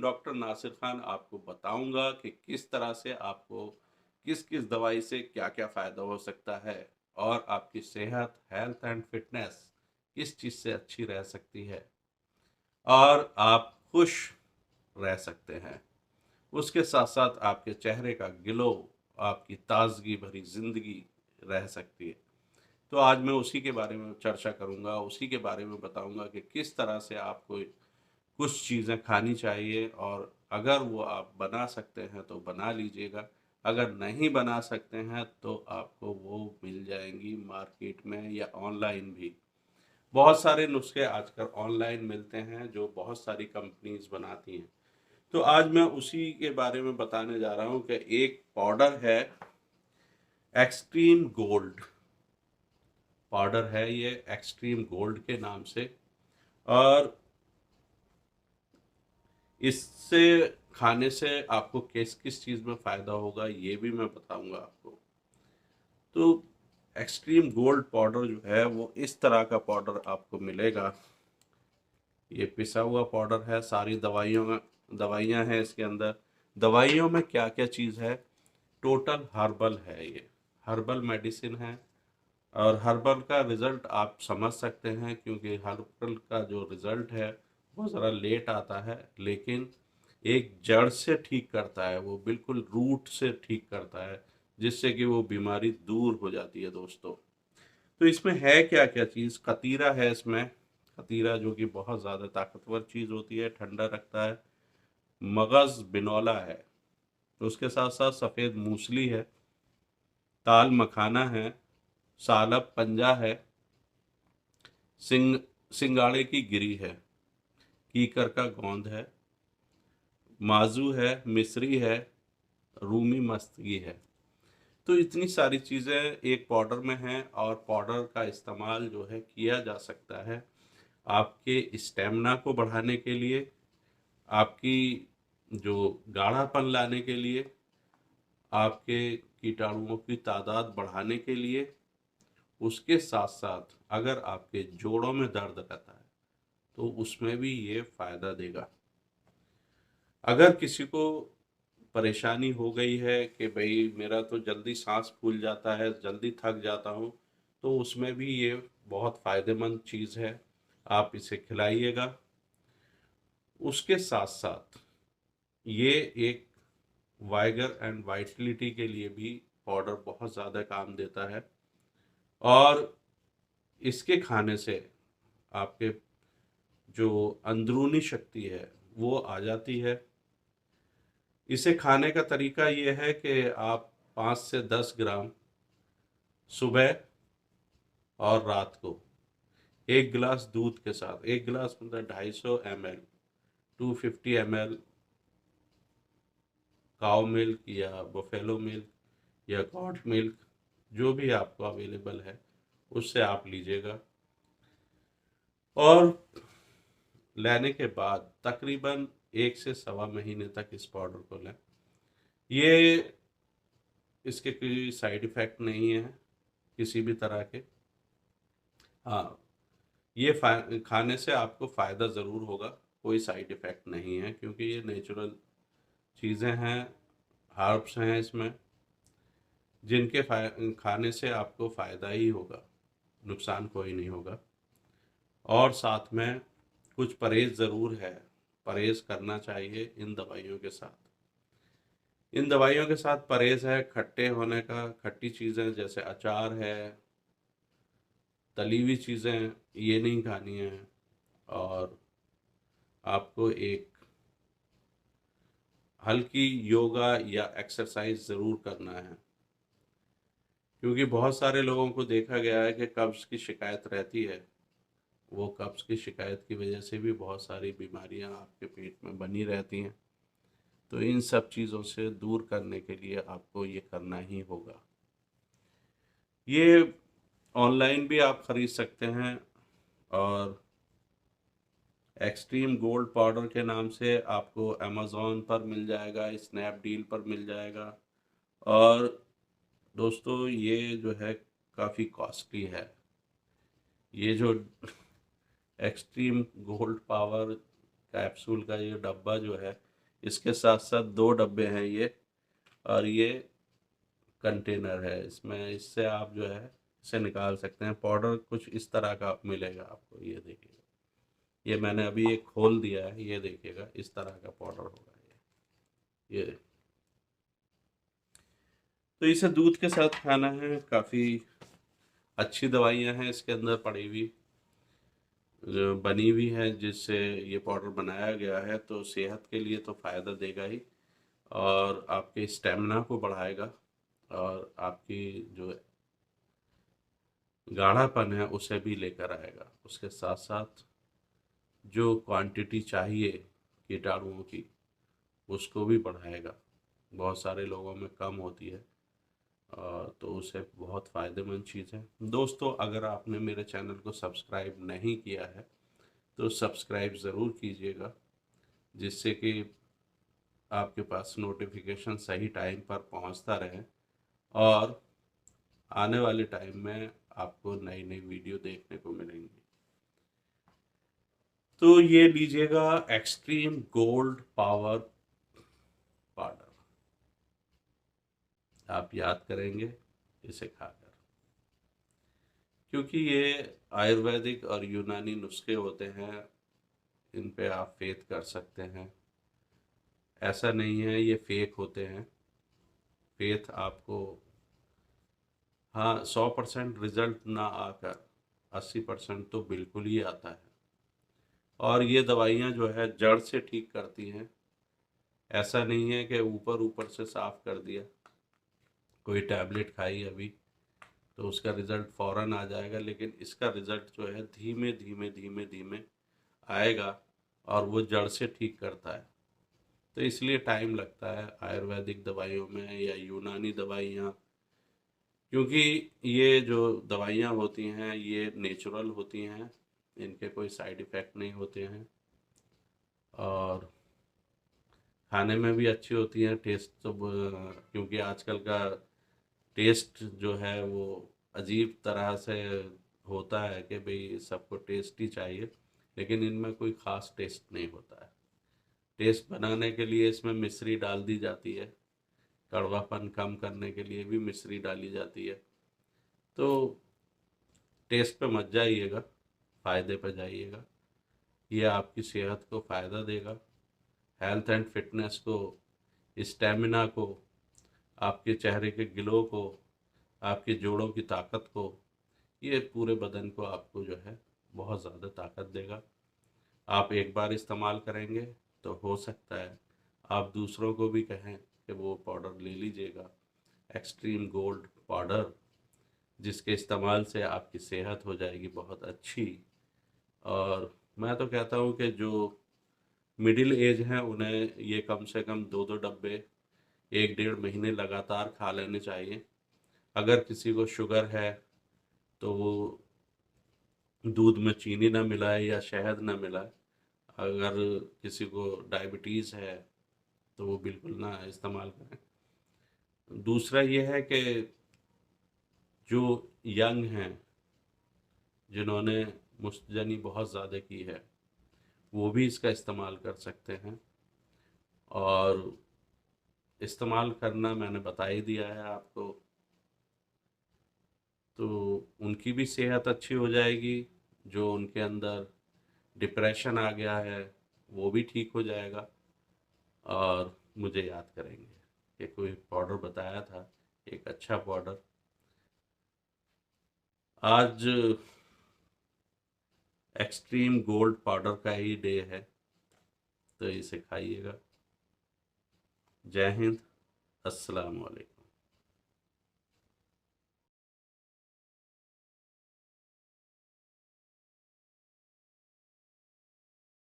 Doctor Nasir Khan आपको बताऊंगा कि किस तरह से आपको किस किस दवाई से क्या क्या फ़ायदा हो सकता है और आपकी सेहत, हेल्थ एंड फिटनेस किस चीज़ से अच्छी रह सकती है और आप खुश रह सकते हैं। उसके साथ साथ आपके चेहरे का ग्लो, आपकी ताजगी भरी ज़िंदगी रह सकती है। तो आज मैं उसी के बारे में चर्चा करूंगा, उसी के बारे में बताऊंगा कि किस तरह से आपको कुछ चीज़ें खानी चाहिए और अगर वो आप बना सकते हैं तो बना लीजिएगा। अगर नहीं बना सकते हैं तो आपको वो मिल जाएंगी मार्केट में या ऑनलाइन भी। बहुत सारे नुस्खे आजकल ऑनलाइन मिलते हैं जो बहुत सारी कंपनीज बनाती हैं। तो आज मैं उसी के बारे में बताने जा रहा हूँ कि एक पाउडर है, एक्सट्रीम गोल्ड पाउडर है ये, एक्सट्रीम गोल्ड के नाम से। और इससे खाने से आपको किस किस चीज़ में फ़ायदा होगा ये भी मैं बताऊंगा आपको। तो एक्सट्रीम गोल्ड पाउडर जो है वो इस तरह का पाउडर आपको मिलेगा। ये पिसा हुआ पाउडर है, सारी दवाइयाँ हैं इसके अंदर। दवाइयों में क्या क्या चीज़ है, टोटल हर्बल है ये, हर्बल मेडिसिन है। और हर्बल का रिज़ल्ट आप समझ सकते हैं क्योंकि हर्बल का जो रिज़ल्ट है वो ज़रा लेट आता है, लेकिन एक जड़ से ठीक करता है, वो बिल्कुल रूट से ठीक करता है, जिससे कि वो बीमारी दूर हो जाती है दोस्तों। तो इसमें है क्या क्या चीज़, कतीरा है इसमें, कतीरा जो कि बहुत ज़्यादा ताकतवर चीज़ होती है, ठंडा रखता है। मगज़ बिनौला है, तो उसके साथ साथ सफ़ेद मूसली है, ताल मखाना है, सालब पंजा है, सिंगाड़े की गिरी है, कीकर का गोंद है, माजू है, मिस्री है, रूमी मस्तगी है। तो इतनी सारी चीज़ें एक पाउडर में हैं और पाउडर का इस्तेमाल जो है किया जा सकता है आपके स्टेमिना को बढ़ाने के लिए, आपकी जो गाढ़ापन लाने के लिए, आपके कीटाणुओं की तादाद बढ़ाने के लिए। उसके साथ साथ अगर आपके जोड़ों में दर्द रहता है तो उसमें भी ये फ़ायदा देगा। अगर किसी को परेशानी हो गई है कि भाई मेरा तो जल्दी सांस फूल जाता है, जल्दी थक जाता हूँ, तो उसमें भी ये बहुत फ़ायदेमंद चीज़ है, आप इसे खिलाइएगा। उसके साथ साथ ये एक वाइगर एंड वाइटलिटी के लिए भी पाउडर बहुत ज़्यादा काम देता है। और इसके खाने से आपके जो अंदरूनी शक्ति है वो आ जाती है। इसे खाने का तरीका ये है कि आप 5 से 10 ग्राम सुबह और रात को एक गिलास दूध के साथ, एक गिलास मतलब 250 ml, 250 ml काउ मिल्क या बफेलो मिल्क या गॉट मिल्क, जो भी आपको अवेलेबल है उससे आप लीजिएगा। और लेने के बाद तकरीबन 1 से 1.25 महीने तक इस पाउडर को लें। ये इसके कोई साइड इफ़ेक्ट नहीं है किसी भी तरह के। हाँ, ये खाने से आपको फ़ायदा ज़रूर होगा, कोई साइड इफ़ेक्ट नहीं है क्योंकि ये नेचुरल चीज़ें हैं, हर्ब्स हैं इसमें, जिनके खाने से आपको फ़ायदा ही होगा, नुकसान कोई नहीं होगा। और साथ में कुछ परहेज़ ज़रूर है, परहेज़ करना चाहिए इन दवाइयों के साथ। इन दवाइयों के साथ परहेज़ है खट्टे होने का, खट्टी चीज़ें जैसे अचार है, तली हुई चीज़ें ये नहीं खानी है। और आपको एक हल्की योगा या एक्सरसाइज ज़रूर करना है, क्योंकि बहुत सारे लोगों को देखा गया है कि कब्ज़ की शिकायत रहती है। वो कब्ज़ की शिकायत की वजह से भी बहुत सारी बीमारियां आपके पेट में बनी रहती हैं। तो इन सब चीज़ों से दूर करने के लिए आपको ये करना ही होगा। ये ऑनलाइन भी आप ख़रीद सकते हैं और एक्सट्रीम गोल्ड पाउडर के नाम से आपको अमेज़न पर मिल जाएगा, स्नैपडील पर मिल जाएगा। और दोस्तों ये जो है काफ़ी कॉस्टली है। ये जो एक्सट्रीम गोल्ड पावर कैप्सूल का ये डब्बा जो है इसके साथ साथ 2 डब्बे हैं ये, और ये कंटेनर है इसमें, इससे आप जो है इसे निकाल सकते हैं। पाउडर कुछ इस तरह का मिलेगा आपको, ये देखिएगा, ये मैंने अभी एक खोल दिया है, ये देखिएगा इस तरह का पाउडर होगा ये। तो इसे दूध के साथ खाना है, काफ़ी अच्छी दवाइयाँ हैं इसके अंदर पड़ी हुई, जो बनी हुई है, जिससे ये पाउडर बनाया गया है। तो सेहत के लिए तो फ़ायदा देगा ही, और आपके स्टेमिना को बढ़ाएगा, और आपकी जो गाढ़ापन है उसे भी लेकर आएगा। उसके साथ साथ जो क्वांटिटी चाहिए कीटाणुओं की, उसको भी बढ़ाएगा। बहुत सारे लोगों में कम होती है, तो उसे बहुत फ़ायदेमंद चीज़ है। दोस्तों, अगर आपने मेरे चैनल को सब्सक्राइब नहीं किया है तो सब्सक्राइब ज़रूर कीजिएगा, जिससे कि आपके पास नोटिफिकेशन सही टाइम पर पहुंचता रहे, और आने वाले टाइम में आपको नई नई वीडियो देखने को मिलेंगी। तो ये लीजिएगा एक्सट्रीम गोल्ड पावर पाउडर, आप याद करेंगे इसे खाकर, क्योंकि ये आयुर्वेदिक और यूनानी नुस्खे होते हैं, इन पे आप फेथ कर सकते हैं। ऐसा नहीं है ये फेक होते हैं। फेथ आपको, हाँ, 100% रिजल्ट ना आकर 80% तो बिल्कुल ही आता है। और ये दवाइयाँ जो है जड़ से ठीक करती हैं। ऐसा नहीं है कि ऊपर ऊपर से साफ कर दिया, कोई टैबलेट खाई अभी तो उसका रिज़ल्ट फ़ौरन आ जाएगा, लेकिन इसका रिज़ल्ट जो है धीमे धीमे धीमे धीमे आएगा, और वो जड़ से ठीक करता है। तो इसलिए टाइम लगता है आयुर्वेदिक दवाइयों में या यूनानी दवाइयाँ, क्योंकि ये जो दवाइयाँ होती हैं ये नेचुरल होती हैं, इनके कोई साइड इफ़ेक्ट नहीं होते हैं, और खाने में भी अच्छी होती हैं। टेस्ट तो क्योंकि आजकल का टेस्ट जो है वो अजीब तरह से होता है कि भाई सबको टेस्टी चाहिए, लेकिन इनमें कोई ख़ास टेस्ट नहीं होता है। टेस्ट बनाने के लिए इसमें मिश्री डाल दी जाती है, कड़वापन कम करने के लिए भी मिश्री डाली जाती है। तो टेस्ट पे मत जाइएगा, फ़ायदे पे जाइएगा। ये आपकी सेहत को फ़ायदा देगा, हेल्थ एंड फिटनेस को, स्टेमिना को, आपके चेहरे के ग्लो को, आपके जोड़ों की ताकत को, ये पूरे बदन को आपको जो है बहुत ज़्यादा ताकत देगा। आप एक बार इस्तेमाल करेंगे तो हो सकता है आप दूसरों को भी कहें कि वो पाउडर ले लीजिएगा, एक्सट्रीम गोल्ड पाउडर, जिसके इस्तेमाल से आपकी सेहत हो जाएगी बहुत अच्छी। और मैं तो कहता हूँ कि जो मिडिल एज हैं उन्हें ये कम से कम 2-2 डब्बे 1-1.5 महीने लगातार खा लेने चाहिए। अगर किसी को शुगर है तो वो दूध में चीनी ना मिलाए या शहद ना मिलाए। अगर किसी को डायबिटीज़ है तो वो बिल्कुल ना इस्तेमाल करें। दूसरा ये है कि जो यंग हैं, जिन्होंने मुस्तजनी बहुत ज़्यादा की है, वो भी इसका इस्तेमाल कर सकते हैं। और इस्तेमाल करना मैंने बता ही दिया है आपको, तो उनकी भी सेहत अच्छी हो जाएगी। जो उनके अंदर डिप्रेशन आ गया है वो भी ठीक हो जाएगा, और मुझे याद करेंगे कि कोई पाउडर बताया था, एक अच्छा पाउडर। आज एक्सट्रीम गोल्ड पाउडर का ही डे है, तो इसे खाइएगा। जय हिंद, अस्सलाम वालेकुम।